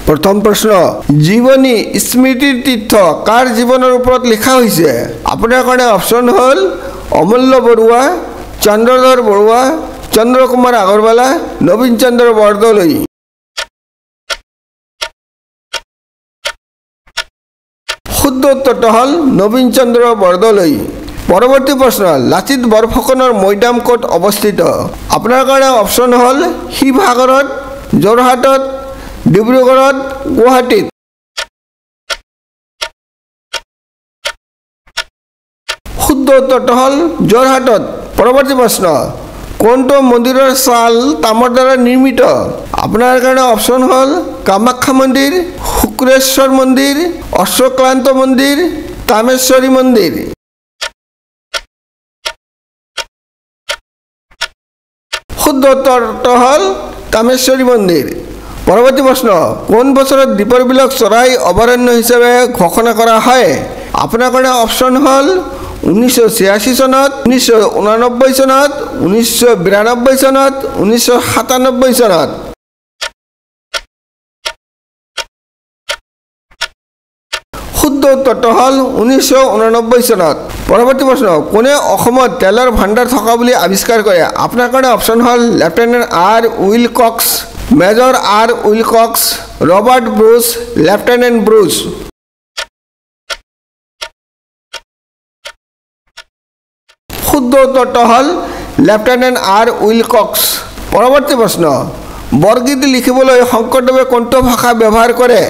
प्रथम प्रश्न जीवनी स्मृति तीर्थ कार जीवनर ऊपर लिखा हुई अपना कारण ऑप्शन हल अमूल्य बरुआ चंद्रधर बरुआ चंद्र कुमार আগরওয়ালা नवीन चंद्र बरदলৈ शुद्ध उत्तर हल नवीन चंद्र बरदলৈ परवर्ती प्रश्न लाचित बरफुकনৰ मैदाम कोट अवस्थित अपना कारण ऑप्शन हल शिवसागरत जोरहाटत डिब्रुगढ़त गुवाहाटीत शुद्ध उत्तर हल जोरहाटत परवर्ती प्रश्न कोनটো मंदिर साल ताমৰ द्वारा निर्मित अपना कारण ऑप्शन हल कामाख्या मंदिर शुक्रेश्वर मंदिर अश्वक्लांत मंदिर कामेश्वरी मंदिर शुद्ध उत्तर हल कामेश्वरी मंदिर परवर्ती प्रश्न कोन बছৰত दीपर बिलक चराई अभयारण्य हिसाबे घोषणा करा है अपना कारण ऑप्शन हल 1986 सनत 1989 सनत 1992 सनत 1997 सनत शुद्ध उत्तर हल 1989 सनत परवर्ती प्रश्न कोने অসমত তেলৰ ভাণ্ডাৰ থকা বুলি আৱিষ্কাৰ কৰে আপোনাৰ কাৰণে অপচন হল lieutenant R Wilcox major R Wilcox Robert Bruce lieutenant Bruce शुद्ध उत्तर हल लेफ्टेनेंट आर उइलकक्स परवर्ती प्रश्न बरगीत लिखिबोलै शंकरदेवे कोनটো भाषा व्यवहार करे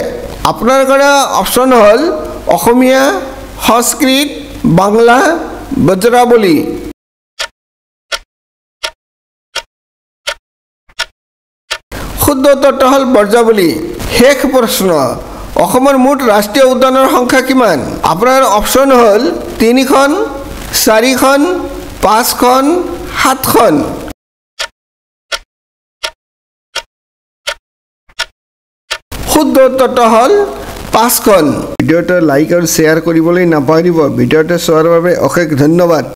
आपनार कारण ऑप्शन हल अসমীয়া संस्कृत बांग्ला बज्रावली शुद्ध उत्तर हल बज्रावली शेष प्रश्न অসমৰ মুঠ ৰাষ্ট্ৰীয় উদ্যানৰ সংখ্যা কিমান আপোনাৰ অপচন হল 3খন 4খন 5খন 7খন শুদ্ধ উত্তৰটো হল 5খন ভিডিওটো লাইক আৰু শেয়াৰ কৰিবলৈ নাপাহৰিব ভিডিওটো চোৱাৰ বাবে অশেষ ধন্যবাদ।